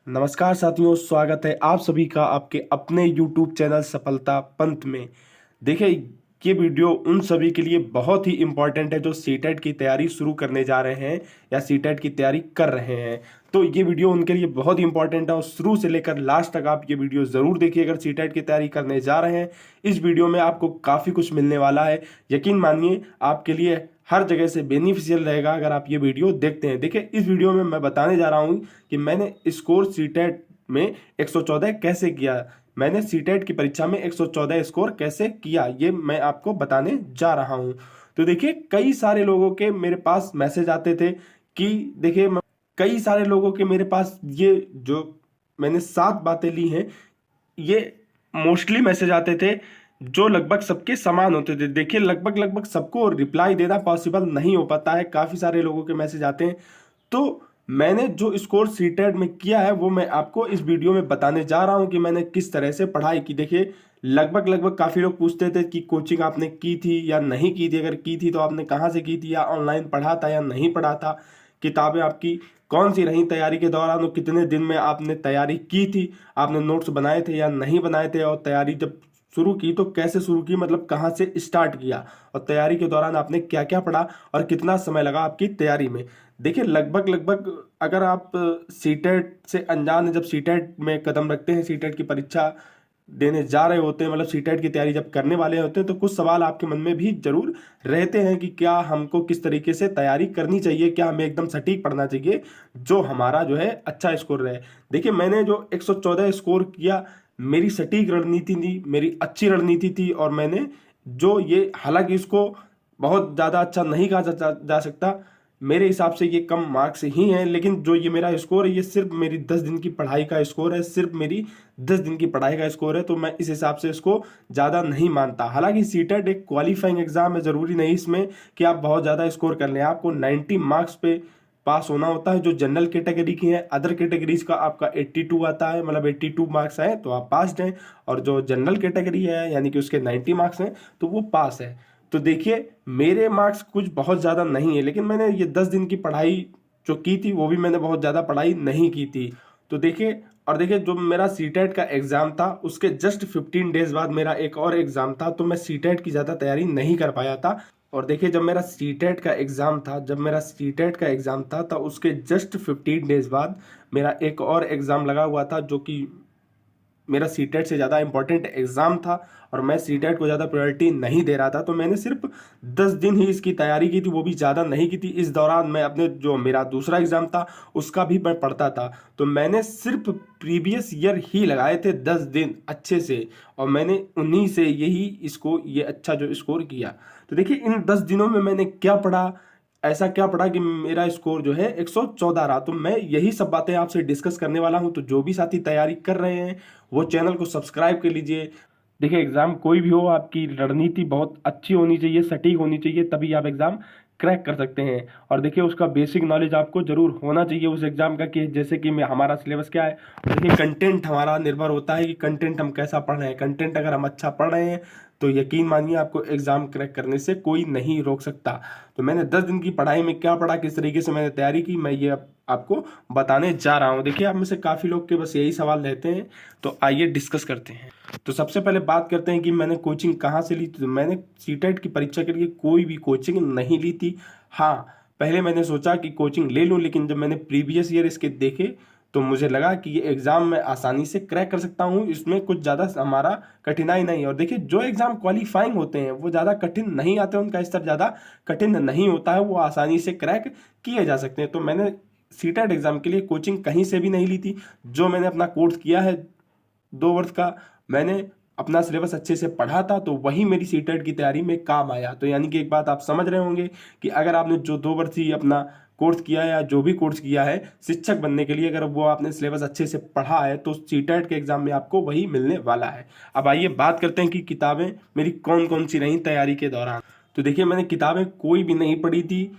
नमस्कार साथियों, स्वागत है आप सभी का आपके अपने YouTube चैनल सफलता पंथ में। देखिए, ये वीडियो उन सभी के लिए बहुत ही इम्पोर्टेंट है जो सीटेट की तैयारी शुरू करने जा रहे हैं या सीटेट की तैयारी कर रहे हैं। तो ये वीडियो उनके लिए बहुत ही इंपॉर्टेंट है और शुरू से लेकर लास्ट तक आप ये वीडियो ज़रूर देखिए। अगर सीटेट की तैयारी करने जा रहे हैं, इस वीडियो में आपको काफ़ी कुछ मिलने वाला है। यकीन मानिए, आपके लिए हर जगह से बेनिफिशियल रहेगा अगर आप ये वीडियो देखते हैं। देखिए, इस वीडियो में मैं बताने जा रहा हूँ कि मैंने स्कोर सीटेट में 114 कैसे किया। मैंने सीटेट की परीक्षा में 114 स्कोर कैसे किया, ये मैं आपको बताने जा रहा हूँ। तो देखिए, कई सारे लोगों के मेरे पास मैसेज आते थे कि देखिए, कई सारे लोगों के मेरे पास ये जो मैंने 7 बातें ली हैं, ये मोस्टली मैसेज आते थे जो लगभग सबके समान होते थे। देखिए, लगभग लगभग सबको रिप्लाई देना पॉसिबल नहीं हो पाता है, काफ़ी सारे लोगों के मैसेज आते हैं। तो मैंने जो स्कोर सीटेट में किया है वो मैं आपको इस वीडियो में बताने जा रहा हूं कि मैंने किस तरह से पढ़ाई की। देखिए, लगभग लगभग काफ़ी लोग पूछते थे कि कोचिंग आपने की थी या नहीं की थी, अगर की थी तो आपने कहाँ से की थी, या ऑनलाइन पढ़ा था या नहीं पढ़ा था, किताबें आपकी कौन सी रही तैयारी के दौरान, और कितने दिन में आपने तैयारी की थी, आपने नोट्स बनाए थे या नहीं बनाए थे, और तैयारी जब शुरू की तो कैसे शुरू की, मतलब कहाँ से स्टार्ट किया, और तैयारी के दौरान आपने क्या क्या पढ़ा और कितना समय लगा आपकी तैयारी में। देखिए, लगभग लगभग अगर आप सीटेट से अनजान हैं, जब सीटेट में कदम रखते हैं, सीटेट की परीक्षा देने जा रहे होते हैं, मतलब सीटेट की तैयारी जब करने वाले होते हैं, तो कुछ सवाल आपके मन में भी जरूर रहते हैं कि क्या हमको किस तरीके से तैयारी करनी चाहिए, क्या हमें एकदम सटीक पढ़ना चाहिए जो हमारा जो है अच्छा स्कोर रहे। देखिए, मैंने जो 114 स्कोर किया, मेरी सटीक रणनीति थी, मेरी अच्छी रणनीति थी, और मैंने जो ये, हालांकि इसको बहुत ज़्यादा अच्छा नहीं कहा जा सकता, मेरे हिसाब से ये कम मार्क्स ही हैं, लेकिन जो ये मेरा स्कोर है ये सिर्फ मेरी 10 दिन की पढ़ाई का स्कोर है, सिर्फ मेरी 10 दिन की पढ़ाई का स्कोर है। तो मैं इस हिसाब से इसको ज़्यादा नहीं मानता। हालांकि सीटेट एक क्वालिफाइंग एग्जाम है, ज़रूरी नहीं इसमें कि आप बहुत ज़्यादा स्कोर कर लें। आपको 90 मार्क्स पे पास होना होता है। जो जनरल कैटेगरी की है, अदर कैटेगरीज का आपका 82 आता है, मतलब 82 मार्क्स है तो आप पास हैं, और जो जनरल कैटेगरी है यानी कि उसके 90 मार्क्स हैं तो वो पास है। तो देखिए, मेरे मार्क्स कुछ बहुत ज़्यादा नहीं है, लेकिन मैंने ये 10 दिन की पढ़ाई जो की थी वो भी मैंने बहुत ज़्यादा पढ़ाई नहीं की थी। तो देखिए, और देखिए, जो मेरा सीटेट का एग्ज़ाम था उसके जस्ट 15 डेज बाद मेरा एक और एग्ज़ाम था, तो मैं सीटेट की ज़्यादा तैयारी नहीं कर पाया था। और देखिए, जब मेरा सीटेट का एग्ज़ाम था तो उसके जस्ट 15 डेज बाद मेरा एक और एग्ज़ाम लगा हुआ था, जो कि मेरा सीटेट से ज़्यादा इंपॉर्टेंट एग्ज़ाम था, और मैं सीटेट को ज़्यादा प्रायोरिटी नहीं दे रहा था। तो मैंने सिर्फ 10 दिन ही इसकी तैयारी की थी, वो भी ज़्यादा नहीं की थी। इस दौरान मैं अपने जो मेरा दूसरा एग्ज़ाम था उसका भी मैं पढ़ता था। तो मैंने सिर्फ प्रीवियस ईयर ही लगाए थे 10 दिन अच्छे से, और मैंने उन्हीं से ये अच्छा जो स्कोर किया। तो देखिए, इन 10 दिनों में मैंने क्या पढ़ा, ऐसा क्या पढ़ा कि मेरा स्कोर जो है 114 रहा। तो मैं यही सब बातें आपसे डिस्कस करने वाला हूं। तो जो भी साथी तैयारी कर रहे हैं वो चैनल को सब्सक्राइब कर लीजिए। देखिए, एग्जाम कोई भी हो, आपकी रणनीति बहुत अच्छी होनी चाहिए, सटीक होनी चाहिए, तभी आप एग्जाम क्रैक कर सकते हैं। और देखिए, उसका बेसिक नॉलेज आपको जरूर होना चाहिए उस एग्जाम का, कि जैसे कि हमारा सिलेबस क्या है। देखिए, कंटेंट हमारा निर्भर होता है कि कंटेंट हम कैसा पढ़ रहे हैं। कंटेंट अगर हम अच्छा पढ़ रहे हैं तो यकीन मानिए आपको एग्जाम क्रैक करने से कोई नहीं रोक सकता। तो मैंने 10 दिन की पढ़ाई में क्या पढ़ा, किस तरीके से मैंने तैयारी की, मैं ये आपको बताने जा रहा हूँ। देखिए, आप में से काफ़ी लोग के बस यही सवाल रहते हैं, तो आइए डिस्कस करते हैं। तो सबसे पहले बात करते हैं कि मैंने कोचिंग कहाँ से ली थी। तो मैंने सीटेट की परीक्षा के लिए कोई भी कोचिंग नहीं ली थी। हाँ, पहले मैंने सोचा कि कोचिंग ले लूँ, लेकिन जब मैंने प्रीवियस ईयर इसके देखे तो मुझे लगा कि ये एग्ज़ाम मैं आसानी से क्रैक कर सकता हूँ, इसमें कुछ ज़्यादा हमारा कठिनाई नहीं है। और देखिए, जो एग्ज़ाम क्वालिफाइंग होते हैं वो ज़्यादा कठिन नहीं आते, उनका स्तर ज़्यादा कठिन नहीं होता है, वो आसानी से क्रैक किए जा सकते हैं। तो मैंने सीटेट एग्ज़ाम के लिए कोचिंग कहीं से भी नहीं ली थी। जो मैंने अपना कोर्स किया है 2 वर्ष का, मैंने अपना सिलेबस अच्छे से पढ़ा था, तो वही मेरी सीटेट की तैयारी में काम आया। तो यानी कि एक बात आप समझ रहे होंगे कि अगर आपने जो 2 वर्ष ही अपना कोर्स किया है, या जो भी कोर्स किया है शिक्षक बनने के लिए, अगर वो आपने सिलेबस अच्छे से पढ़ा है तो सीटेट के एग्जाम में आपको वही मिलने वाला है। अब आइए बात करते हैं कि किताबें मेरी कौन कौन सी रहीं तैयारी के दौरान। तो देखिए, मैंने किताबें कोई भी नहीं पढ़ी थी,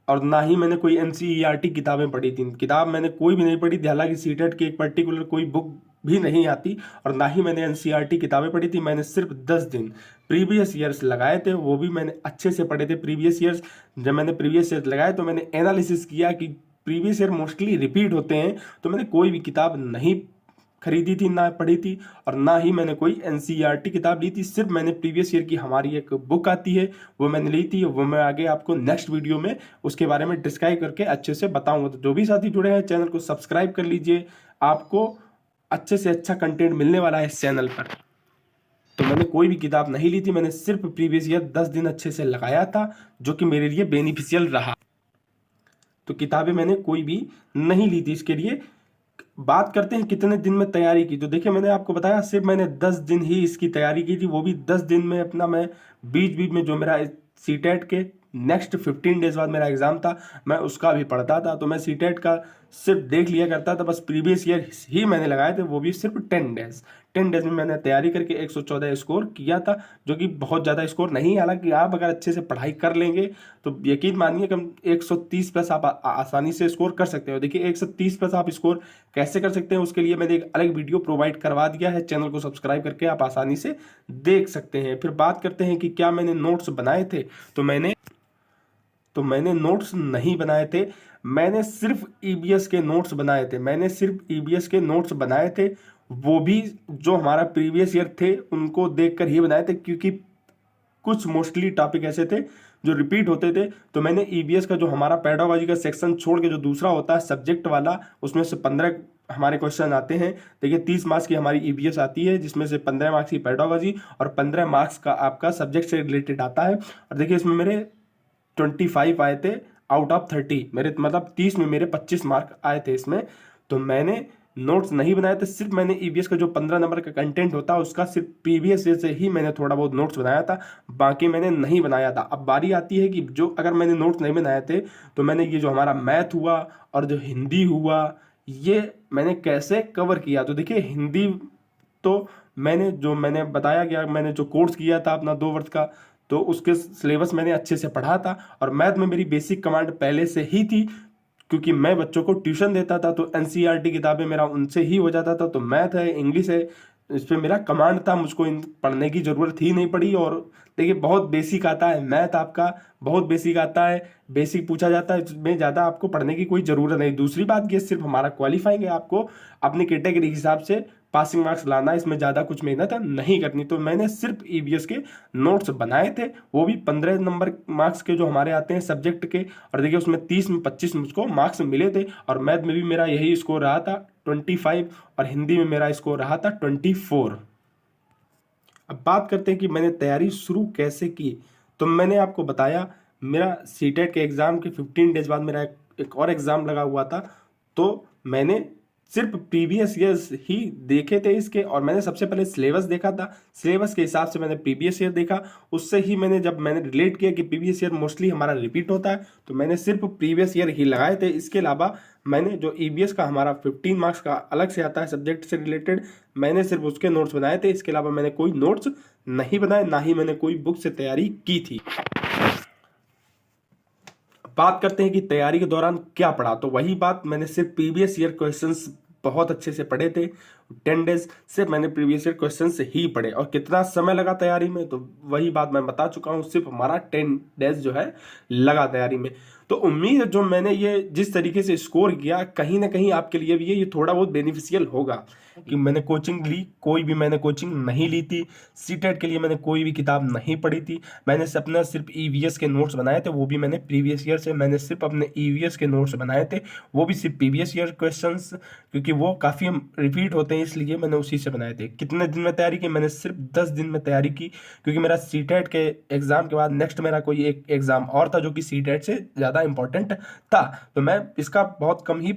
और ना ही मैंने कोई एनसीईआरटी किताबें पढ़ी थी। किताब मैंने कोई भी नहीं पढ़ी थी, हालांकि सीटेट की एक पर्टिकुलर कोई बुक भी नहीं आती, और ना ही मैंने एनसीईआरटी किताबें पढ़ी थी। मैंने सिर्फ 10 दिन प्रीवियस ईयर्स लगाए थे, वो भी मैंने अच्छे से पढ़े थे प्रीवियस ईयर्स। जब मैंने प्रीवियस ईयर्स लगाए तो मैंने एनालिसिस किया कि प्रीवियस ईयर मोस्टली रिपीट होते हैं, तो मैंने कोई भी किताब नहीं खरीदी थी, ना पढ़ी थी, और ना ही मैंने कोई एनसीईआरटी किताब ली थी। सिर्फ मैंने प्रीवियस ईयर की हमारी एक बुक आती है वो मैंने ली थी, वो मैं आगे आपको नेक्स्ट वीडियो में उसके बारे में डिस्क्राइब करके अच्छे से बताऊंगा। तो जो भी साथी जुड़े हैं चैनल को सब्सक्राइब कर लीजिए, आपको अच्छे से अच्छा कंटेंट मिलने वाला है इस चैनल पर। तो मैंने कोई भी किताब नहीं ली थी, मैंने सिर्फ प्रीवियस ईयर 10 दिन अच्छे से लगाया था, जो कि मेरे लिए बेनिफिशियल रहा। तो किताबें मैंने कोई भी नहीं ली थी। इसके लिए बात करते हैं कितने दिन में तैयारी की। तो देखिए मैंने आपको बताया सिर्फ मैंने 10 दिन ही इसकी तैयारी की थी, वो भी 10 दिन में अपना मैं बीच बीच में जो मेरा सीटेट के नेक्स्ट 15 डेज बाद मेरा एग्जाम था, मैं उसका भी पढ़ता था। तो मैं सीटेट का सिर्फ देख लिया करता था, बस प्रीवियस ईयर ही मैंने लगाए थे, वो भी सिर्फ 10 डेज में मैंने तैयारी करके 114 स्कोर किया था, जो कि बहुत ज़्यादा स्कोर नहीं। हालांकि आप अगर अच्छे से पढ़ाई कर लेंगे तो यकीन मानिए कि 130 प्लस आप आसानी से स्कोर कर सकते हो। देखिए 130 प्लस आप स्कोर कैसे कर सकते हैं, उसके लिए मैंने एक अलग वीडियो प्रोवाइड करवा दिया है, चैनल को सब्सक्राइब करके आप आसानी से देख सकते हैं। फिर बात करते हैं कि क्या मैंने नोट्स बनाए थे। तो मैंने नोट्स नहीं बनाए थे, मैंने सिर्फ ईबीएस के नोट्स बनाए थे। वो भी जो हमारा प्रीवियस ईयर थे उनको देखकर ही बनाए थे, क्योंकि कुछ मोस्टली टॉपिक ऐसे थे जो रिपीट होते थे। तो मैंने ईबीएस का जो हमारा पेडागोजी का सेक्शन छोड़ के जो दूसरा होता है सब्जेक्ट वाला, उसमें से 15 हमारे क्वेश्चन आते हैं। देखिए 30 मार्क्स की हमारी ईबीएस आती है, जिसमें से 15 मार्क्स की पेडागोजी और 15 मार्क्स का आपका सब्जेक्ट से रिलेटेड आता है। और देखिए इसमें मेरे 25 आए थे आउट ऑफ 30, मेरे मतलब 30 में मेरे 25 मार्क आए थे इसमें। तो मैंने नोट्स नहीं बनाए थे, सिर्फ मैंने ईबीएस का जो 15 नंबर का कंटेंट होता है उसका सिर्फ प्रीवियस ईयर से ही मैंने थोड़ा बहुत नोट्स बनाया था, बाकी मैंने नहीं बनाया था। अब बारी आती है कि जो अगर मैंने नोट्स नहीं बनाए थे तो मैंने ये जो हमारा मैथ हुआ और जो हिंदी हुआ ये मैंने कैसे कवर किया। तो देखिए हिंदी तो मैंने बताया गया, मैंने जो कोर्स किया था अपना 2 वर्ष का, तो उसके सिलेबस मैंने अच्छे से पढ़ा था। और मैथ में मेरी बेसिक कमांड पहले से ही थी, क्योंकि मैं बच्चों को ट्यूशन देता था, तो एनसीईआरटी किताबें मेरा उनसे ही हो जाता था। तो मैथ है, इंग्लिश है, इस पर मेरा कमांड था, मुझको इन पढ़ने की ज़रूरत ही नहीं पड़ी। और देखिए बहुत बेसिक आता है मैथ, आपका बहुत बेसिक आता है, बेसिक पूछा जाता है, इसमें ज़्यादा आपको पढ़ने की कोई ज़रूरत नहीं। दूसरी बात ये सिर्फ हमारा क्वालिफाइंग है, आपको अपनी कैटेगरी के हिसाब से पासिंग मार्क्स लाना, इसमें ज़्यादा कुछ मेहनत नहीं करनी। तो मैंने सिर्फ ईवीएस के नोट्स बनाए थे, वो भी 15 नंबर मार्क्स के जो हमारे आते हैं सब्जेक्ट के। और देखिए उसमें 30 में 25 मुझको मार्क्स मिले थे। और मैथ में भी मेरा यही स्कोर रहा था 25, और हिंदी में मेरा स्कोर रहा था 24। अब बात करते हैं कि मैंने तैयारी शुरू कैसे की। तो मैंने आपको बताया मेरा सीटेट के एग्ज़ाम के 15 डेज बाद मेरा एक और एग्ज़ाम लगा हुआ था। तो मैंने सिर्फ प्रीवियस ईयर्स ही देखे थे इसके, और मैंने सबसे पहले सिलेबस देखा था, सिलेबस के हिसाब से मैंने प्रीवियस ईयर देखा। उससे ही जब मैंने रिलेट किया कि प्रीवियस ईयर मोस्टली हमारा रिपीट होता है, तो मैंने सिर्फ प्रीवियस ईयर ही लगाए थे। इसके अलावा मैंने जो ईबीएस का हमारा 15 मार्क्स का अलग से आता है सब्जेक्ट से रिलेटेड, मैंने सिर्फ उसके नोट्स बनाए थे। इसके अलावा मैंने कोई नोट्स नहीं बनाए, ना ही मैंने कोई बुक से तैयारी की थी। बात करते हैं कि तैयारी के दौरान क्या पढ़ा। तो वही बात, मैंने सिर्फ प्रीवियस ईयर क्वेश्चंस बहुत अच्छे से पढ़े थे। 10 डेज से मैंने प्रीवियस ईयर क्वेश्चन से ही पढ़े। और कितना समय लगा तैयारी में, तो वही बात मैं बता चुका हूँ, सिर्फ हमारा 10 डेज जो है लगा तैयारी में। तो उम्मीद है जो मैंने ये जिस तरीके से स्कोर किया, कहीं ना कहीं आपके लिए भी ये थोड़ा बहुत बेनिफिशियल होगा। कि मैंने कोचिंग ली, कोई भी मैंने कोचिंग नहीं ली थी। सीटेट के लिए मैंने कोई भी किताब नहीं पढ़ी थी। मैंने अपना सिर्फ ईवीएस के नोट्स बनाए थे, वो भी मैंने प्रीवियस ईयर से मैंने सिर्फ अपने ईवीएस के नोट्स बनाए थे, वो भी सिर्फ प्रीवियस ईयर क्वेश्चंस, क्योंकि वो काफ़ी रिपीट होते हैं इसलिए मैंने उसी से बनाए थे। कितने दिन में तैयारी की, मैंने सिर्फ 10 दिन में तैयारी की, क्योंकि मेरा सीटेट के एग्ज़ाम के बाद नेक्स्ट मेरा कोई एक एग्ज़ाम और था जो कि सीटेट से ज़्यादा इंपॉर्टेंट था। तो मैं इसका बहुत कम ही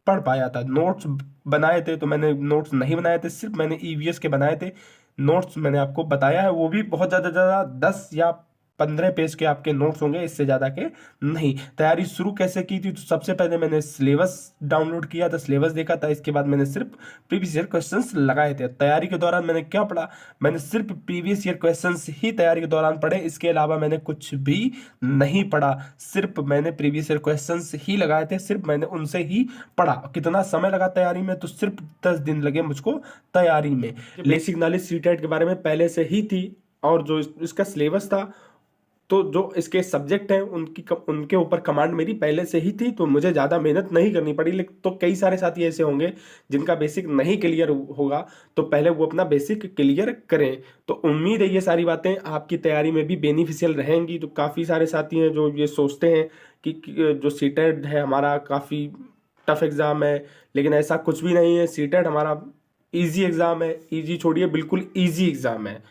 पढ़ पाया था। नोट्स बनाए थे तो मैंने नोट्स नहीं बनाए थे, सिर्फ मैंने ईवीएस के बनाए थे नोट्स। मैंने आपको बताया है, वो भी बहुत ज़्यादा 10 या 15 पेज के आपके नोट्स होंगे, इससे ज़्यादा के नहीं। तैयारी शुरू कैसे की थी, तो सबसे पहले मैंने सिलेबस डाउनलोड किया था, सिलेबस देखा था। इसके बाद मैंने सिर्फ प्रीवियस ईयर क्वेश्चंस लगाए थे। तैयारी के दौरान मैंने क्या पढ़ा, मैंने सिर्फ प्रीवियस ईयर क्वेश्चंस ही तैयारी के दौरान पढ़े, इसके अलावा मैंने कुछ भी नहीं पढ़ा। सिर्फ मैंने प्रीवियस ईयर क्वेश्चंस ही लगाए थे, सिर्फ मैंने उनसे ही पढ़ा। कितना समय लगा तैयारी में, तो सिर्फ 10 दिन लगे मुझको तैयारी में। बेसिक नॉलेज सीटेट के बारे में पहले से ही थी, और जो इसका सिलेबस था तो जो इसके सब्जेक्ट हैं उनके ऊपर कमांड मेरी पहले से ही थी, तो मुझे ज़्यादा मेहनत नहीं करनी पड़ी। लेकिन तो कई सारे साथी ऐसे होंगे जिनका बेसिक नहीं क्लियर होगा, तो पहले वो अपना बेसिक क्लियर करें। तो उम्मीद है ये सारी बातें आपकी तैयारी में भी बेनिफिशियल रहेंगी। तो काफ़ी सारे साथी हैं जो ये सोचते हैं कि जो सीटेट है हमारा काफ़ी टफ एग्ज़ाम है, लेकिन ऐसा कुछ भी नहीं है। सीटेट हमारा इजी एग्ज़ाम है, इजी छोड़िए बिल्कुल इजी एग्ज़ाम है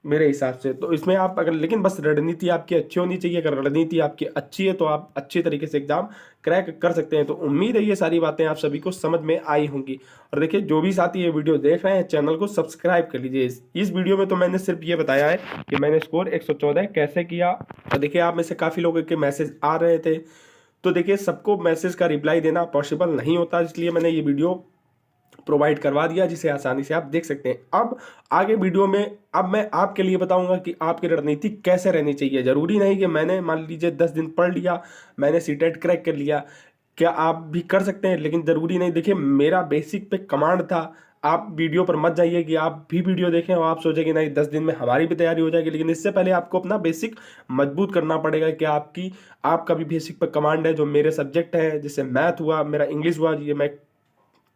मेरे हिसाब से। तो इसमें आप अगर, लेकिन बस रणनीति आपकी अच्छी होनी चाहिए। अगर रणनीति आपकी अच्छी है तो आप अच्छे तरीके से एग्जाम क्रैक कर सकते हैं। तो उम्मीद है ये सारी बातें आप सभी को समझ में आई होंगी। और देखिए, जो भी साथी ये वीडियो देख रहे हैं, चैनल को सब्सक्राइब कर लीजिए। इस वीडियो में तो मैंने सिर्फ ये बताया है कि मैंने स्कोर 114 कैसे किया। और देखिए, आप में से काफ़ी लोगों के मैसेज आ रहे थे, तो देखिए सबको मैसेज का रिप्लाई देना पॉसिबल नहीं होता, इसलिए मैंने ये वीडियो प्रोवाइड करवा दिया जिसे आसानी से आप देख सकते हैं। अब आगे वीडियो में अब मैं आपके लिए बताऊंगा कि आपकी रणनीति कैसे रहनी चाहिए। जरूरी नहीं कि मैंने मान लीजिए 10 दिन पढ़ लिया, मैंने सीटेट क्रैक कर लिया, क्या आप भी कर सकते हैं, लेकिन जरूरी नहीं। देखिए, मेरा बेसिक पे कमांड था। आप वीडियो पर मत जाइए कि आप भी वीडियो देखें और आप सोचें कि नहीं 10 दिन में हमारी भी तैयारी हो जाएगी, लेकिन इससे पहले आपको अपना बेसिक मजबूत करना पड़ेगा कि आपका भी बेसिक पे कमांड है। जो मेरे सब्जेक्ट हैं, जैसे मैथ हुआ, मेरा इंग्लिश हुआ, ये मैं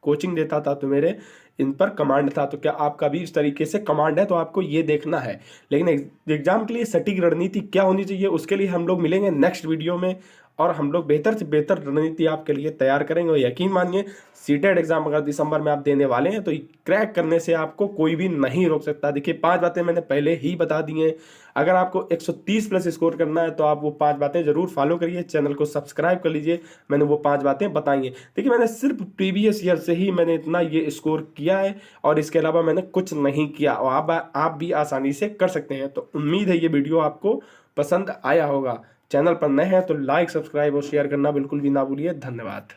कोचिंग देता था तो मेरे इन पर कमांड था। तो क्या आपका भी इस तरीके से कमांड है, तो आपको ये देखना है। लेकिन एग्जाम के लिए सटीक रणनीति क्या होनी चाहिए, उसके लिए हम लोग मिलेंगे नेक्स्ट वीडियो में, और हम लोग बेहतर से बेहतर रणनीति आपके लिए तैयार करेंगे। और यकीन मानिए, सीटेट एग्जाम अगर दिसंबर में आप देने वाले हैं तो क्रैक करने से आपको कोई भी नहीं रोक सकता। देखिए, 5 बातें मैंने पहले ही बता दी हैं। अगर आपको 130 प्लस स्कोर करना है तो आप वो 5 बातें जरूर फॉलो करिए, चैनल को सब्सक्राइब कर लीजिए। मैंने वो 5 बातें बताई हैं। देखिए, मैंने सिर्फ प्रीवियस ईयर से ही मैंने इतना ये स्कोर किया है, और इसके अलावा मैंने कुछ नहीं किया, और आप भी आसानी से कर सकते हैं। तो उम्मीद है ये वीडियो आपको पसंद आया होगा। चैनल पर नए हैं तो लाइक, सब्सक्राइब और शेयर करना बिल्कुल भी ना भूलिए। धन्यवाद।